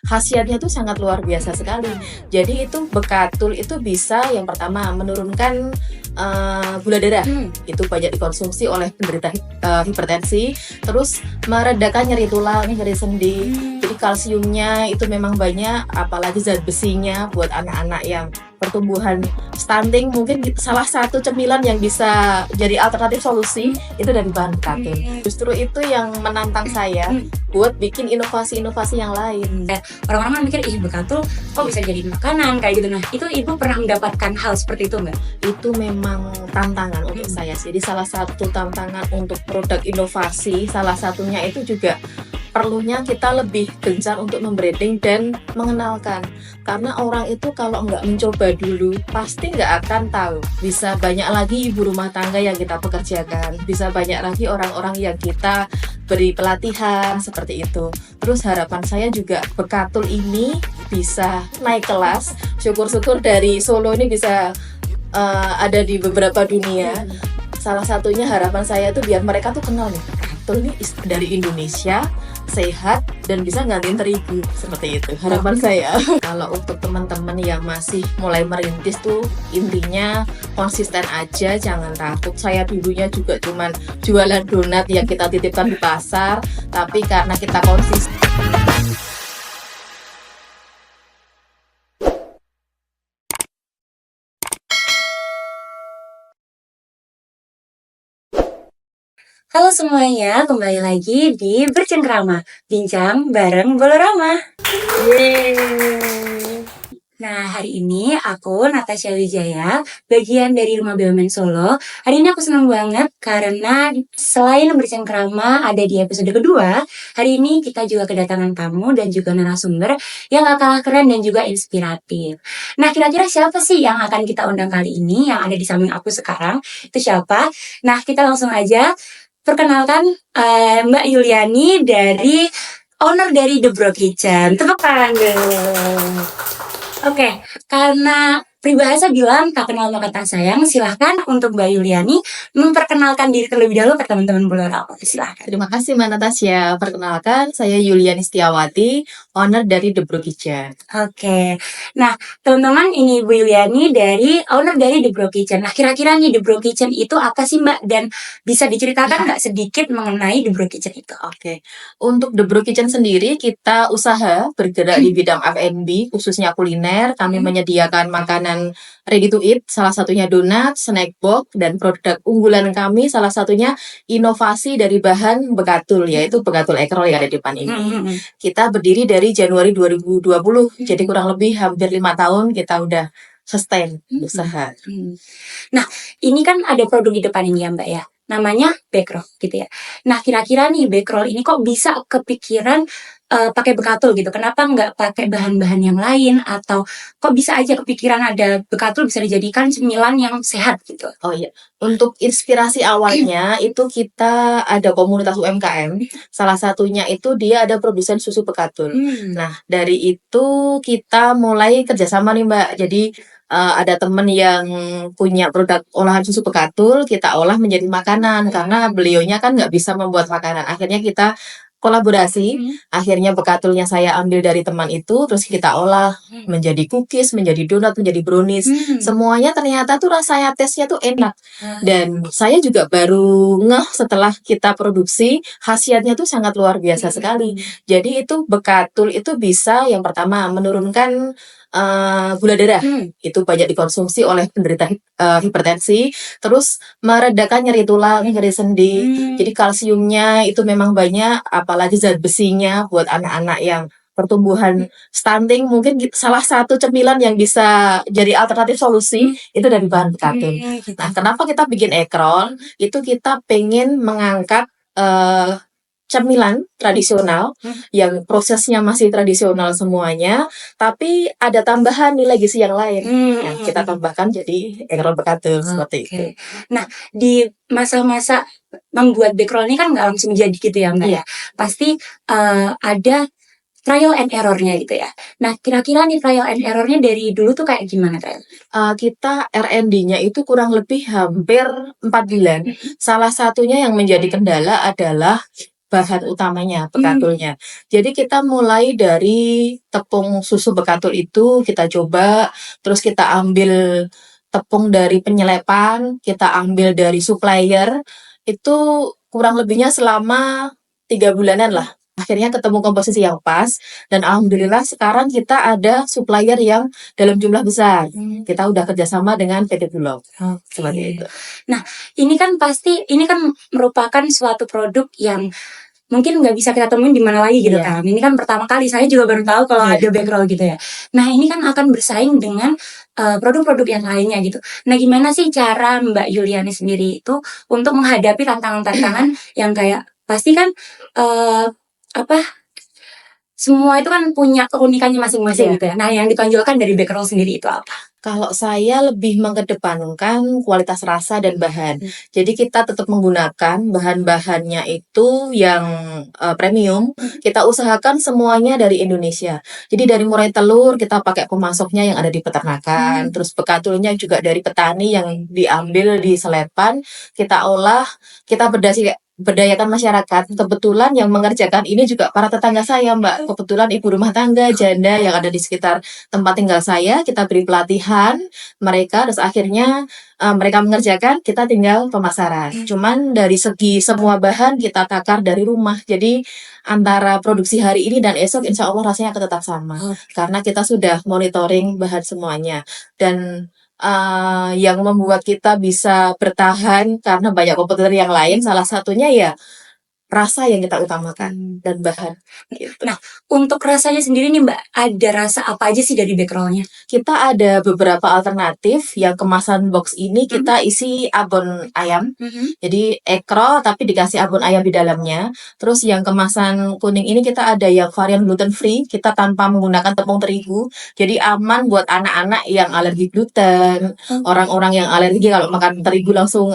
Khasiatnya tuh sangat luar biasa sekali. Jadi itu bekatul itu bisa yang pertama menurunkan gula darah. Itu banyak dikonsumsi oleh penderita hipertensi. Terus meredakan nyeri tulang, nyeri sendi. Jadi kalsiumnya itu memang banyak, apalagi zat besinya buat anak-anak yang pertumbuhan stunting. Mungkin salah satu cemilan yang bisa jadi alternatif solusi itu dari bahan bekatul. Justru itu yang menantang saya buat bikin inovasi-inovasi yang lain. Orang-orang kan mikir, bekatul kok bisa jadi makanan kayak gitu. Nah, itu ibu pernah mendapatkan hal seperti itu nggak? Itu memang tantangan untuk saya sih. Jadi salah satu tantangan untuk produk inovasi, salah satunya itu juga perlunya kita lebih gencar untuk membranding dan mengenalkan. Karena orang itu kalau nggak mencoba dulu, pasti nggak akan tahu. Bisa banyak lagi ibu rumah tangga yang kita pekerjakan, bisa banyak lagi orang-orang yang kita beri pelatihan seperti itu. Terus harapan saya juga bekatul ini bisa naik kelas. Syukur-syukur dari Solo ini bisa ada di beberapa dunia. Salah satunya harapan saya tuh biar mereka tuh kenal nih, bekatul nih dari Indonesia, sehat dan bisa nggantiin terigu, seperti itu harapan saya. Kalau untuk teman-teman yang masih mulai merintis tuh intinya konsisten aja, jangan takut. Saya dulunya juga cuman jualan donat yang kita titipkan di pasar, tapi karena kita konsisten. Halo semuanya, kembali lagi di Bercengkrama, bincang bareng Bolorama. Nah, hari ini aku Natasha Wijaya, bagian dari Rumah BUMN Solo. Hari ini aku senang banget karena selain Bercengkrama ada di episode kedua, hari ini kita juga kedatangan tamu dan juga narasumber yang gak kalah keren dan juga inspiratif. Nah, kira-kira siapa sih yang akan kita undang kali ini yang ada di samping aku sekarang? Itu siapa? Nah, kita langsung aja perkenalkan Mbak Yuliani dari owner dari The Bro Kitchen. Tepuk tangan dong. Oke, karena peribahasa bilang tak kenal maka tak sayang, silahkan untuk Mbak Yuliani memperkenalkan diri terlebih dahulu ke teman-teman Bolorama. Silahkan. Terima kasih Mbak Natasha. Perkenalkan, saya Yuliani Setiawati, owner dari The Bro Kitchen. Oke, nah teman-teman, ini Bu Yuliani dari owner dari The Bro Kitchen. Nah, kira-kira nih The Bro Kitchen itu apa sih Mbak? Dan bisa diceritakan nggak sedikit mengenai The Bro Kitchen itu? Oke, untuk The Bro Kitchen sendiri kita usaha bergerak di bidang F&B, khususnya kuliner. Kami menyediakan makanan ready to eat, salah satunya donat, snack box, dan produk unggulan kami salah satunya inovasi dari bahan bekatul, yaitu bekatul egg roll yang ada di depan ini. Kita berdiri dari Januari 2020, jadi kurang lebih hampir 5 tahun kita udah sustain usaha. Nah, ini kan ada produk di depan ini ya Mbak ya, namanya backroll gitu ya. Nah, kira-kira nih backroll ini kok bisa kepikiran pakai bekatul gitu? Kenapa nggak pakai bahan-bahan yang lain? Atau kok bisa aja kepikiran ada bekatul bisa dijadikan cemilan yang sehat gitu? Oh iya, untuk inspirasi awalnya itu kita ada komunitas UMKM. Salah satunya itu dia ada produsen susu bekatul. Nah, dari itu kita mulai kerjasama nih Mbak. Jadi ada temen yang punya produk olahan susu bekatul, kita olah menjadi makanan karena beliaunya kan nggak bisa membuat makanan. Akhirnya kita kolaborasi. Akhirnya bekatulnya saya ambil dari teman itu, terus kita olah menjadi cookies, menjadi donat, menjadi brownies. Semuanya ternyata tuh rasanya, tesnya tuh enak. Dan saya juga baru ngeh setelah kita produksi, khasiatnya tuh sangat luar biasa sekali. Jadi itu bekatul itu bisa yang pertama menurunkan gula darah. Itu banyak dikonsumsi oleh penderita hipertensi. Terus meredakan nyeri tulang, nyeri sendi. Jadi kalsiumnya itu memang banyak, apalagi zat besinya buat anak-anak yang pertumbuhan stunting. Mungkin salah satu cemilan yang bisa jadi alternatif solusi itu dari bahan bekatul. Nah, kenapa kita bikin egg roll? Itu kita pengen mengangkat cemilan tradisional yang prosesnya masih tradisional semuanya, tapi ada tambahan nilai gizi yang lain yang kita tambahkan jadi egg roll bekatul seperti itu. Nah, di masa-masa membuat backroll ini kan nggak langsung jadi gitu ya Mbak ya. Pasti ada trial and error-nya gitu ya. Nah, kira-kira nih trial and error-nya dari dulu tuh kayak gimana trial? Kita R&D-nya itu kurang lebih hampir 4 bulan. Salah satunya yang menjadi kendala adalah bahan utamanya, bekatulnya. Jadi kita mulai dari tepung susu bekatul itu kita coba, terus kita ambil tepung dari penyelepan, kita ambil dari supplier, itu kurang lebihnya selama 3 bulanan lah. Akhirnya ketemu komposisi yang pas, dan alhamdulillah sekarang kita ada supplier yang dalam jumlah besar. Kita udah kerjasama dengan PT Bulog. Seperti itu. Nah, ini kan merupakan suatu produk yang mungkin nggak bisa kita temuin di mana lagi gitu kan. Ini kan pertama kali, saya juga baru tahu kalau ada backroll gitu ya. Nah, ini kan akan bersaing dengan produk-produk yang lainnya gitu. Nah, gimana sih cara Mbak Yuliani sendiri itu untuk menghadapi tantangan-tantangan yang kayak pasti kan semua itu kan punya keunikannya masing-masing gitu ya. Nah, yang ditonjolkan dari backroll sendiri itu apa? Kalau saya lebih mengedepankan kualitas rasa dan bahan. Jadi kita tetap menggunakan bahan-bahannya itu yang premium. Kita usahakan semuanya dari Indonesia. Jadi dari mulai telur kita pakai pemasoknya yang ada di peternakan. Terus bekatulnya juga dari petani yang diambil di selepan. Kita olah, kita berdayakan masyarakat. Kebetulan yang mengerjakan ini juga para tetangga saya, Mbak. Kebetulan ibu rumah tangga, janda yang ada di sekitar tempat tinggal saya. Kita beri pelatihan mereka, terus akhirnya mereka mengerjakan, kita tinggal pemasaran. Cuman dari segi semua bahan kita takar dari rumah. Jadi antara produksi hari ini dan esok insya Allah rasanya akan tetap sama. Karena kita sudah monitoring bahan semuanya. Dan yang membuat kita bisa bertahan karena banyak kompetitor yang lain, salah satunya ya rasa yang kita utamakan dan bahan gitu. Nah, untuk rasanya sendiri nih Mbak, ada rasa apa aja sih dari backrollnya? Kita ada beberapa alternatif. Yang kemasan box ini kita isi abon ayam. Jadi ekrol tapi dikasih abon ayam di dalamnya. Terus yang kemasan kuning ini kita ada yang varian gluten free. Kita tanpa menggunakan tepung terigu. Jadi aman buat anak-anak yang alergi gluten. Orang-orang yang alergi kalau makan terigu langsung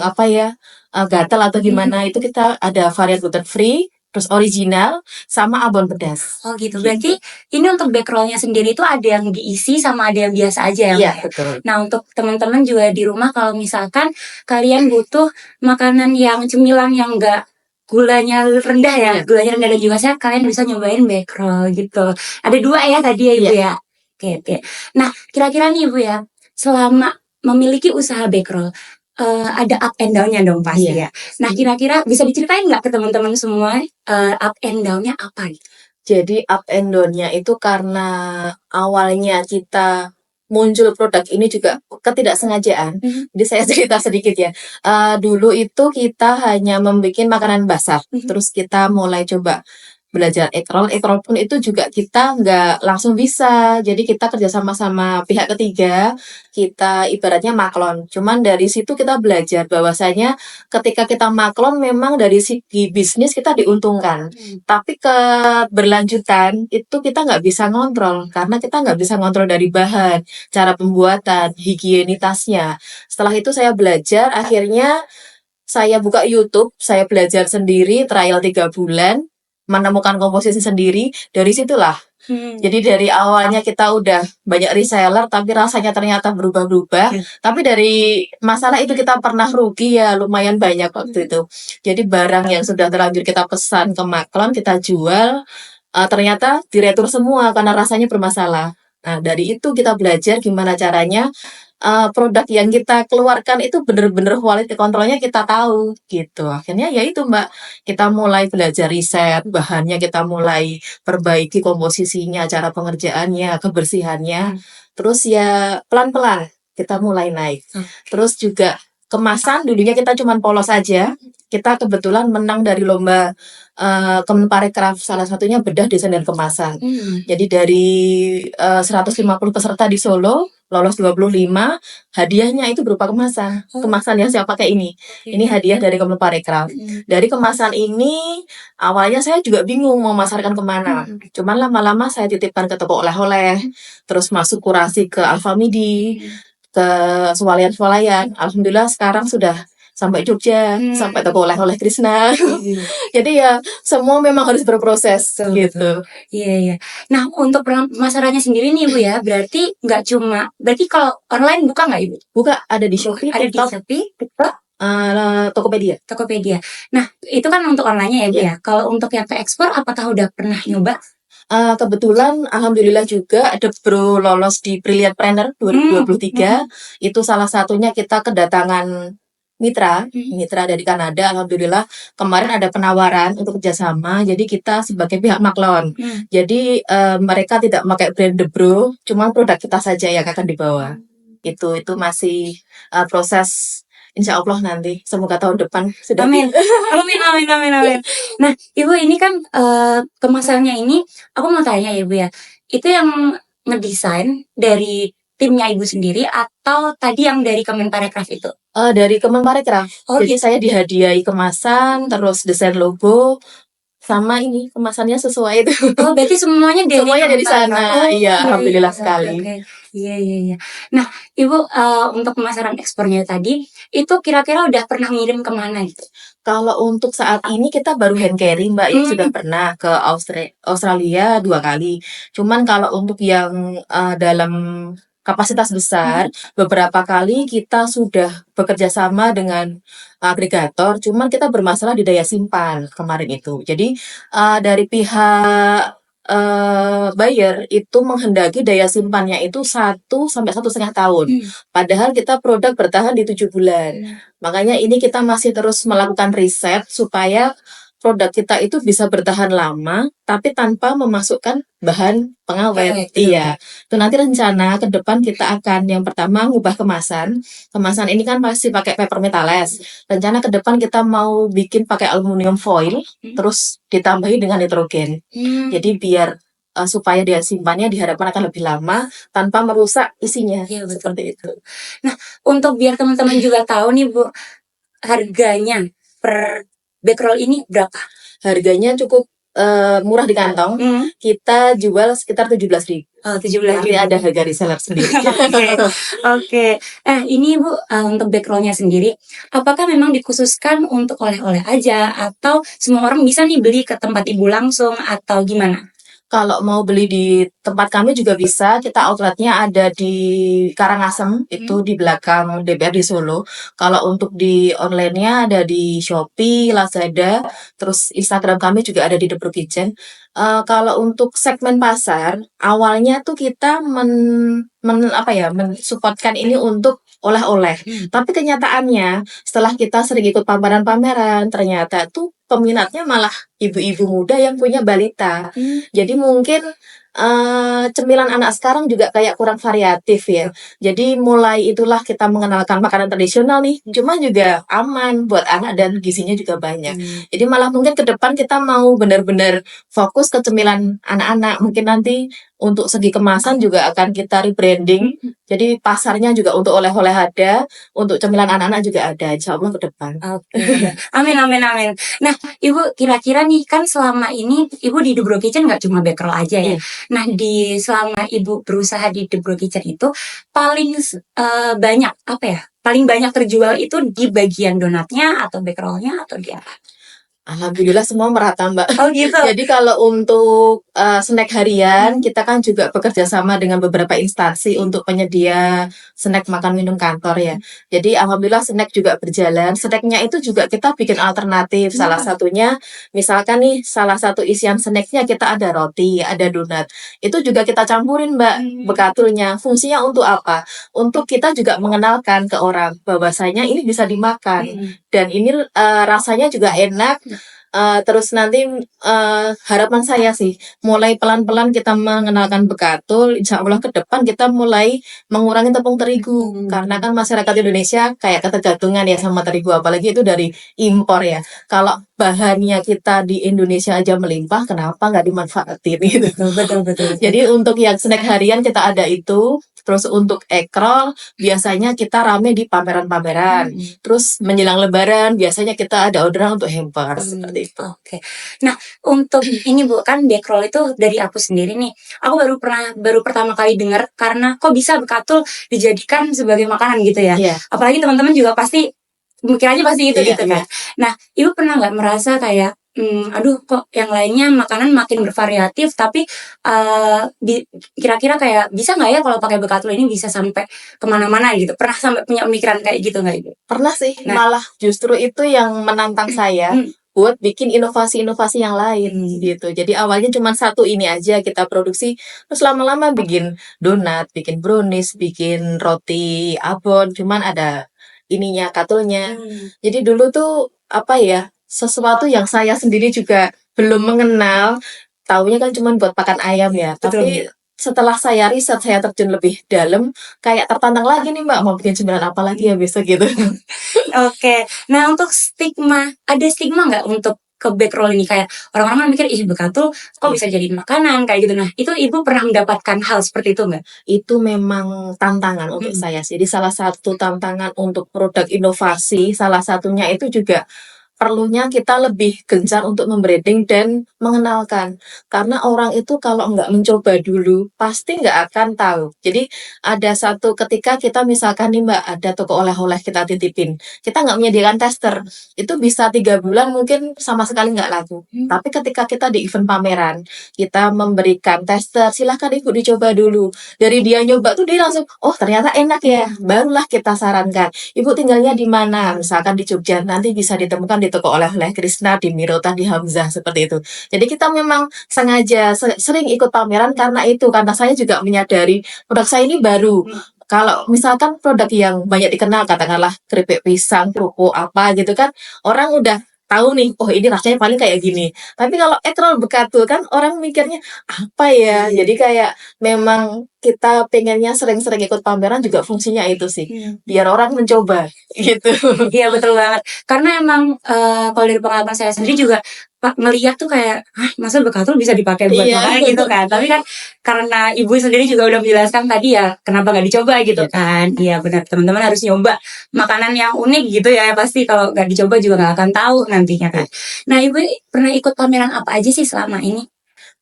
gatal atau gimana, itu kita ada varian gluten free, terus original, sama abon pedas. Oh gitu, berarti ini untuk backrollnya sendiri itu ada yang diisi sama ada yang biasa aja ya? Iya, betul. Nah, untuk teman-teman juga di rumah kalau misalkan kalian butuh makanan yang cemilan yang enggak gulanya rendah ya, gulanya rendah dan juga sehat, kalian bisa nyobain backroll gitu. Ada 2 ya tadi ya Ibu ya? Oke. Nah, kira-kira nih Ibu ya, selama memiliki usaha backroll, ada up and down-nya dong pasti ya. Nah, kira-kira bisa diceritain nggak ke teman-teman semua up and down-nya apa gitu? Jadi up and down-nya itu karena awalnya kita muncul produk ini juga ketidaksengajaan. Jadi saya cerita sedikit ya. Dulu itu kita hanya membuat makanan basah. Terus kita mulai coba belajar ekrol pun itu juga kita nggak langsung bisa. Jadi kita kerja sama pihak ketiga, kita ibaratnya maklon. Cuman dari situ kita belajar bahwasanya ketika kita maklon memang dari segi bisnis kita diuntungkan. Tapi keberlanjutan itu kita nggak bisa ngontrol karena kita nggak bisa ngontrol dari bahan, cara pembuatan, higienitasnya. Setelah itu saya belajar, akhirnya saya buka YouTube, saya belajar sendiri, trial 3 bulan, menemukan komposisi sendiri. Dari situlah. Jadi dari awalnya kita udah banyak reseller, tapi rasanya ternyata berubah-ubah. Tapi dari masalah itu kita pernah rugi ya lumayan banyak waktu itu. Jadi barang yang sudah terlanjur kita pesan ke Maklon, kita jual, ternyata diretur semua karena rasanya bermasalah. Nah, dari itu kita belajar gimana caranya produk yang kita keluarkan itu bener-bener quality controlnya kita tahu gitu. Akhirnya ya itu Mbak, kita mulai belajar riset, bahannya kita mulai perbaiki komposisinya, cara pengerjaannya, kebersihannya. Terus ya pelan-pelan kita mulai naik. Terus juga kemasan, dulunya kita cuma polos aja. Kita kebetulan menang dari lomba Kemenparekraf, salah satunya bedah desain dan kemasan. Jadi dari 150 peserta di Solo, lolos 25, hadiahnya itu berupa kemasan. Kemasan yang saya pakai ini. Ini hadiah dari Kemenparekraf. Dari kemasan ini, awalnya saya juga bingung mau masarkan kemana. Cuman lama-lama saya titipkan ke toko oleh-oleh, terus masuk kurasi ke Alfamidi, ke swalayan-swalayan. Alhamdulillah sekarang sudah sampai Jogja, sampai toko oleh-oleh Krishna. Jadi ya semua memang harus berproses gitu. Iya. Nah, untuk pemasarannya sendiri nih Ibu ya, berarti kalau online buka nggak Ibu? Buka, ada di Shopee, Ada di TikTok. Shopee, TikTok, Tokopedia. Tokopedia. Nah, itu kan untuk online-nya ya, Bu Iya. ya. Kalau untuk yang ke ekspor, apakah udah pernah nyoba? Kebetulan alhamdulillah juga ada Bro lolos di Brilliant Planner 2023. Itu salah satunya kita kedatangan mitra dari Kanada. Alhamdulillah kemarin ada penawaran untuk kerjasama. Jadi kita sebagai pihak maklon. Jadi mereka tidak pakai brand The Bro, cuma produk kita saja yang akan dibawa. Itu masih proses. Insya Allah nanti, semoga tahun depan sudah. Amin. Amin. Nah, Ibu ini kan kemasannya ini, aku mau tanya ya Bu ya, itu yang ngedesain dari timnya Ibu sendiri atau tadi yang dari Kemenparekraf itu? Dari Kemenparekraf. Jadi gitu. saya dihadiahi kemasan, terus desain logo, sama ini kemasannya sesuai itu. Oh, berarti semuanya dari Semuanya dari Kemenparekraf. sana. Oh, Iya, alhamdulillah oke. sekali. Iya. Nah, Ibu untuk pemasaran ekspornya tadi, itu kira-kira udah pernah ngirim kemana gitu? Kalau untuk saat ini kita baru hand carry Mbak, ya sudah pernah ke Australia 2 kali. Cuman kalau untuk yang dalam kapasitas besar, beberapa kali kita sudah bekerja sama dengan agregator, cuman kita bermasalah di daya simpan kemarin itu. Jadi dari pihak buyer itu menghendaki daya simpannya itu 1 sampai 1,5 tahun. Padahal kita produk bertahan di 7 bulan. Makanya ini kita masih terus melakukan riset supaya produk kita itu bisa bertahan lama, tapi tanpa memasukkan bahan pengawet. Iya. Itu nanti rencana ke depan kita akan yang pertama ngubah kemasan. Kemasan ini kan masih pakai paper metales. Rencana ke depan kita mau bikin pakai aluminium foil, terus ditambahi dengan nitrogen. Jadi biar supaya dia simpannya diharapkan akan lebih lama tanpa merusak isinya. Iya, betul. Seperti itu. Nah, untuk biar teman-teman juga tahu nih Bu, harganya per backroll ini berapa? Harganya cukup murah di kantong. Kita jual sekitar 17.000. Oh, 17.000. Nanti ada harga reseller sendiri. Oke. Ini Bu, untuk backrollnya sendiri, apakah memang dikhususkan untuk oleh-oleh aja atau semua orang bisa nih beli ke tempat Ibu langsung atau gimana? Kalau mau beli di tempat kami juga bisa. Kita outletnya ada di Karangasem, itu di belakang DPRD Solo. Kalau untuk di online-nya ada di Shopee, Lazada, terus Instagram kami juga ada di The Bro Kitchen. Kalau untuk segmen pasar, awalnya tuh kita mensupportkan ini untuk oleh-oleh. Tapi kenyataannya setelah kita sering ikut pameran-pameran, ternyata tuh peminatnya malah ibu-ibu muda yang punya balita. Jadi mungkin cemilan anak sekarang juga kayak kurang variatif ya. Jadi mulai itulah kita mengenalkan makanan tradisional nih, cuma juga aman buat anak dan gizinya juga banyak. Jadi malah mungkin ke depan kita mau benar-benar fokus ke cemilan anak-anak. Mungkin nanti untuk segi kemasan juga akan kita rebranding. Jadi pasarnya juga untuk oleh-oleh ada, untuk cemilan anak-anak juga ada. Insya Allah ke depan. Oke. Amin. Nah, Ibu kira-kira nih kan selama ini Ibu di The Bro Kitchen nggak cuma backroll aja ya. Nah, selama Ibu berusaha di The Bro Kitchen itu paling banyak apa ya? Paling banyak terjual itu di bagian donatnya atau backrollnya atau di apa? Alhamdulillah semua merata Mbak. Oh gitu. Jadi kalau untuk snack harian, kita kan juga bekerja sama dengan beberapa instansi untuk penyedia snack makan minum kantor ya. Jadi alhamdulillah snack juga berjalan. Snacknya itu juga kita bikin alternatif. Salah satunya, misalkan nih salah satu isian snacknya kita ada roti, ada donat. Itu juga kita campurin Mbak bekatulnya. Fungsinya untuk apa? Untuk kita juga mengenalkan ke orang bahwasanya ini bisa dimakan. Dan ini rasanya juga enak. Terus nanti harapan saya sih mulai pelan-pelan kita mengenalkan bekatul. Insya Allah ke depan kita mulai mengurangi tepung terigu karena kan masyarakat Indonesia kayak ketergantungan ya sama terigu, apalagi itu dari impor ya. Kalau bahannya kita di Indonesia aja melimpah, kenapa nggak dimanfaatin gitu. Betul. Jadi untuk yang snack harian kita ada itu. Terus untuk ekrol biasanya kita rame di pameran-pameran. Terus menjelang lebaran biasanya kita ada orderan untuk hampers seperti itu. Oke. Nah, untuk ini Bu, kan backroll itu dari aku sendiri nih. Aku baru pertama kali dengar karena kok bisa bekatul dijadikan sebagai makanan gitu ya. Apalagi teman-teman juga pasti pikirannya pasti itu gitu kan. Nah, Ibu pernah nggak merasa kayak aduh kok yang lainnya makanan makin bervariatif, tapi kira-kira kayak bisa nggak ya kalau pakai bekatul ini bisa sampai kemana-mana gitu? Pernah sampai punya pemikiran kayak gitu nggak Ibu? Pernah sih, Nah, malah justru itu yang menantang saya hmm, buat bikin inovasi-inovasi yang lain hmm, gitu. Jadi awalnya cuma satu ini aja kita produksi, terus lama-lama bikin donat, bikin brownies, bikin roti abon, cuman ada ininya, katulnya. hmm, Jadi dulu tuh apa ya, sesuatu yang saya sendiri juga belum mengenal, taunya kan cuma buat pakan ayam ya. betul. Tapi setelah saya riset, saya terjun lebih dalam, kayak tertantang lagi nih Mbak, mau bikin cemilan apa lagi ya besok gitu. Oke, nah untuk stigma, ada stigma nggak untuk ke backroll ini kayak orang-orang kan mikir ih bekatul kok Iya. bisa jadi makanan kayak gitu. Nah itu ibu pernah mendapatkan hal seperti itu nggak? Itu memang tantangan untuk Hmm. saya. Jadi salah satu tantangan untuk produk inovasi, salah satunya itu juga perlunya kita lebih gencar untuk membranding dan mengenalkan. Karena orang itu kalau nggak mencoba dulu, pasti nggak akan tahu. Jadi ada satu ketika kita misalkan nih Mbak, ada toko oleh-oleh kita titipin. Kita nggak menyediakan tester. Itu bisa 3 bulan mungkin sama sekali nggak laku. Tapi ketika kita di event pameran, kita memberikan tester, silahkan ibu dicoba dulu. Dari dia nyoba tuh dia langsung, oh ternyata enak ya. Barulah kita sarankan. Ibu tinggalnya di mana? Misalkan di Jogja, nanti bisa ditemukan di toko oleh-oleh Krisna, di Mirota, di Hamzah, seperti itu. Jadi kita memang sengaja sering ikut pameran karena itu, karena saya juga menyadari produk saya ini baru. Kalau misalkan produk yang banyak dikenal, katakanlah keripik pisang, kerupuk apa gitu kan, orang udah tahu nih, oh ini rasanya paling kayak gini. Tapi kalau ekrol bekatul kan orang mikirnya apa ya? Jadi kayak memang kita pengennya sering-sering ikut pameran juga fungsinya itu sih, biar orang mencoba gitu. Iya betul banget. Karena emang kalau dari pengalaman saya sendiri juga melihat tuh kayak, ah masa bekatul bisa dipakai buat Iya. makanan gitu kan. Tapi kan karena ibu sendiri juga udah menjelaskan tadi ya, kenapa nggak dicoba gitu Iya. kan. Iya benar, teman-teman harus nyoba makanan yang unik gitu ya. Pasti kalau nggak dicoba juga nggak akan tahu nantinya kan. Nah ibu pernah ikut pameran apa aja sih selama ini?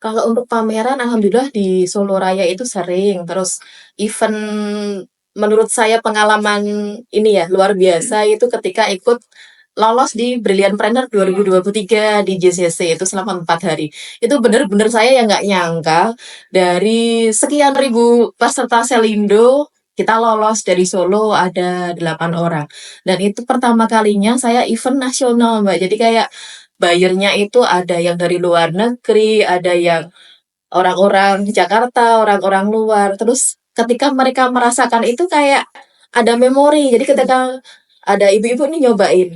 Kalau untuk pameran alhamdulillah di Solo Raya itu sering, terus event menurut saya pengalaman ini ya luar biasa itu ketika ikut lolos di Brilliantpreneur 2023 di JCC itu selama 4 hari. Itu bener-bener saya yang nggak nyangka dari sekian ribu peserta Selindo kita lolos dari Solo ada 8 orang. Dan itu pertama kalinya saya event nasional Mbak. Jadi kayak bayarnya itu ada yang dari luar negeri, ada yang orang-orang di Jakarta, orang-orang luar. Terus ketika mereka merasakan itu kayak ada memori. Jadi ketika ada ibu-ibu nih nyobain,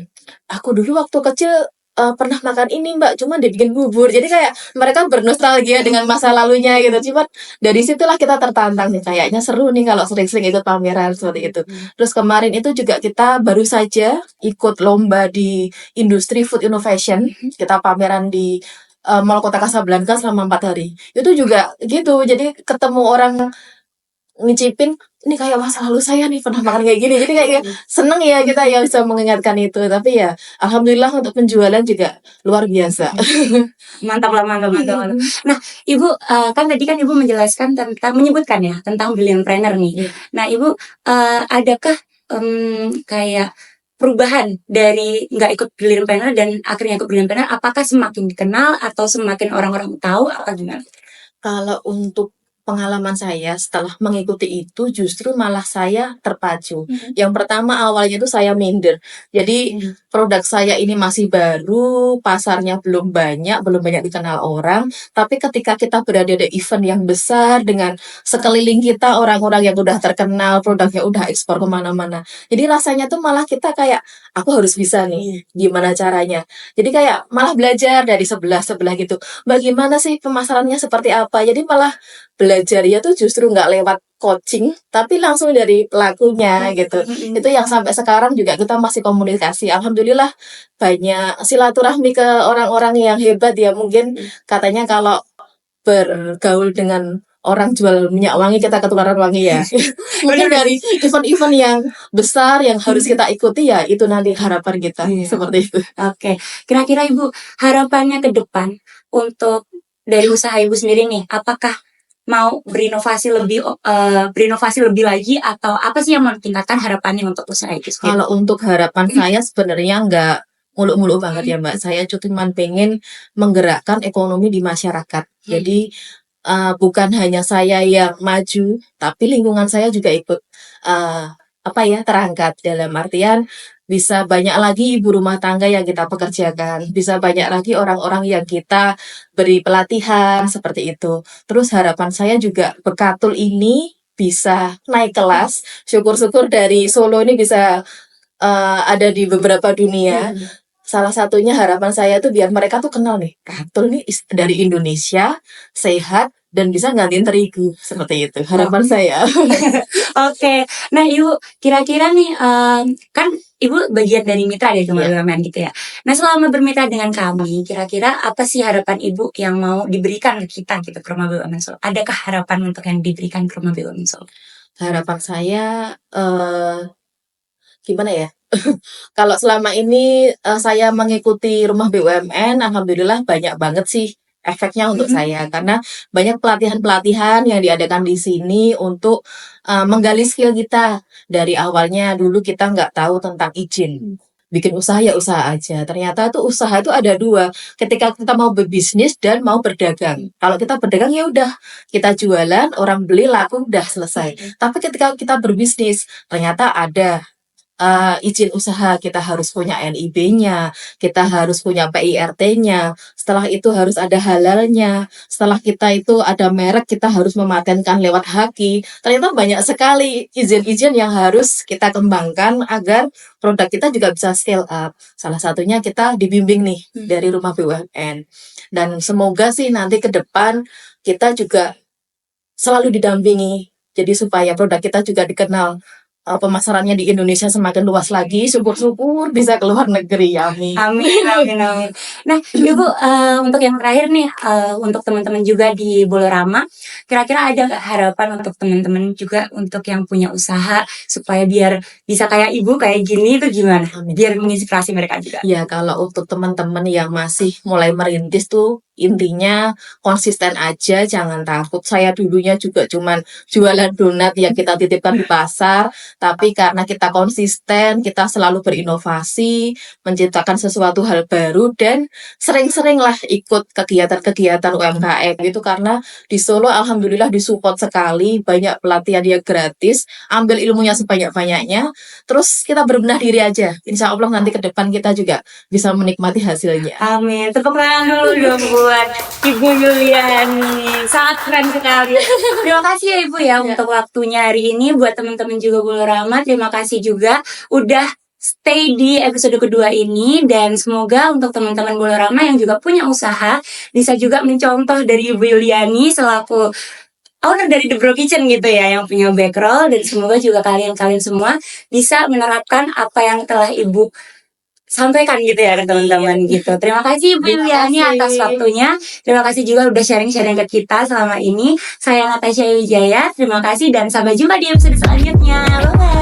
aku dulu waktu kecil pernah makan ini Mbak, cuma dibikin bubur. Jadi kayak mereka bernostalgia dengan masa lalunya gitu. Cuman dari situlah kita tertantang nih, kayaknya seru nih kalau sering-sering ikut pameran seperti itu. Terus kemarin itu juga kita baru saja ikut lomba di industri food innovation. Kita pameran di Mall Kota Kasablanka selama 4 hari. Itu juga gitu. Jadi ketemu orang ngicipin ini kayak masa lalu saya nih pernah makan kayak gini. Jadi kayak seneng ya kita yang bisa mengingatkan itu. Tapi ya alhamdulillah untuk penjualan juga luar biasa. Mantap lah, mantap, mantap, mantap. Nah, Ibu kan tadi kan Ibu menjelaskan tentang menyebutkan ya tentang Brilliantpreneur nih. Iya. Nah, Ibu adakah kayak perubahan dari nggak ikut Brilliantpreneur dan akhirnya ikut Brilliantpreneur? Apakah semakin dikenal atau semakin orang-orang tahu apa gimana? Kalau untuk pengalaman saya setelah mengikuti itu justru malah saya terpacu. Yang pertama awalnya itu saya minder. Jadi produk saya ini masih baru, pasarnya belum banyak dikenal orang. Tapi ketika kita berada di event yang besar dengan sekeliling kita orang-orang yang udah terkenal, produknya udah ekspor kemana-mana. Jadi rasanya tuh malah kita kayak, aku harus bisa nih, gimana caranya. Jadi kayak malah belajar dari sebelah-sebelah gitu. Bagaimana sih pemasarannya seperti apa? Jadi malah belajarnya tuh justru nggak lewat coaching, tapi langsung dari pelakunya gitu. Itu yang sampai sekarang juga kita masih komunikasi. Alhamdulillah banyak silaturahmi ke orang-orang yang hebat ya. Mungkin katanya kalau bergaul dengan orang jual minyak wangi kita ketularan wangi ya. Mungkin dari event-event yang besar yang harus kita ikuti ya itu nanti harapan kita seperti itu. Oke, kira-kira Ibu harapannya ke depan untuk dari usaha Ibu sendiri nih, apakah mau berinovasi lebih lagi atau apa sih yang mau ditingkatkan harapannya untuk usaha itu sendiri? Kalau untuk harapan saya sebenarnya muluk-muluk banget ya Mbak. Saya cuman pengen menggerakkan ekonomi di masyarakat. Jadi bukan hanya saya yang maju, tapi lingkungan saya juga ikut terangkat, dalam artian bisa banyak lagi ibu rumah tangga yang kita pekerjakan, bisa banyak lagi orang-orang yang kita beri pelatihan seperti itu. Terus harapan saya juga Bekatul ini bisa naik kelas. Syukur-syukur dari Solo ini bisa ada di beberapa dunia. Salah satunya harapan saya tuh biar mereka tuh kenal nih, Katul nih dari Indonesia, sehat, dan bisa gantiin terigu. Seperti itu harapan saya. Oke, nah Ibu, kira-kira nih kan Ibu bagian dari mitra dari Rumah BUMN gitu ya. Nah selama bermitra dengan kami, kira-kira apa sih harapan Ibu yang mau diberikan ke kita gitu ke Rumah BUMN Solo? Adakah harapan untuk yang diberikan ke Rumah BUMN Solo? Harapan saya gimana ya? Kalau selama ini saya mengikuti Rumah BUMN, alhamdulillah banyak banget sih efeknya untuk saya, karena banyak pelatihan-pelatihan yang diadakan di sini untuk menggali skill kita. Dari awalnya dulu kita nggak tahu tentang izin. Bikin usaha ya usaha aja. Ternyata tuh usaha itu ada dua. Ketika kita mau berbisnis dan mau berdagang. Kalau kita berdagang ya udah kita jualan, orang beli laku udah selesai. Tapi ketika kita berbisnis, ternyata ada izin usaha, kita harus punya NIB-nya, kita harus punya PIRT-nya, setelah itu harus ada halalnya, setelah kita itu ada merek, kita harus mematenkan lewat haki. Ternyata banyak sekali izin-izin yang harus kita kembangkan agar produk kita juga bisa scale up. Salah satunya kita dibimbing nih dari Rumah BUMN. Dan semoga sih nanti ke depan kita juga selalu didampingi, jadi supaya produk kita juga dikenal, pemasarannya di Indonesia semakin luas lagi. Syukur-syukur bisa keluar negeri, amin. Amin, amin, amin. Nah, Ibu, untuk yang terakhir nih, untuk teman-teman juga di Bolorama, kira-kira ada nggak harapan untuk teman-teman juga untuk yang punya usaha supaya biar bisa kayak Ibu kayak gini itu gimana? Amin. Biar menginspirasi mereka juga. Ya, kalau untuk teman-teman yang masih mulai merintis tuh intinya konsisten aja, jangan takut. Saya dulunya juga cuman jualan donat yang kita titipkan di pasar, tapi karena kita konsisten, kita selalu berinovasi, menciptakan sesuatu hal baru, dan sering-seringlah ikut kegiatan-kegiatan UMKM gitu, karena di Solo alhamdulillah disupport sekali, banyak pelatihan yang gratis, ambil ilmunya sebanyak-banyaknya, terus kita berbenah diri aja. Insya Allah nanti ke depan kita juga bisa menikmati hasilnya. Amin. Tepuk tangan dulu dong buat Ibu Yuliani. Sangat keren sekali. Terima kasih ya Ibu ya untuk waktunya hari ini. Buat teman-teman juga Bolorama, terima kasih juga udah stay di episode kedua ini. Dan semoga untuk teman-teman Bolorama yang juga punya usaha bisa juga mencontoh dari Ibu Yuliani selaku owner dari The Bro Kitchen gitu ya, yang punya backroll. Dan semoga juga kalian-kalian semua bisa menerapkan apa yang telah Ibu sampaikan gitu ya ke teman-teman gitu. Terima kasih Ibu Yuliani atas waktunya. Terima kasih juga udah sharing-sharing ke kita selama ini. Saya Natasha Wijaya. Terima kasih dan sampai jumpa di episode selanjutnya. Bye.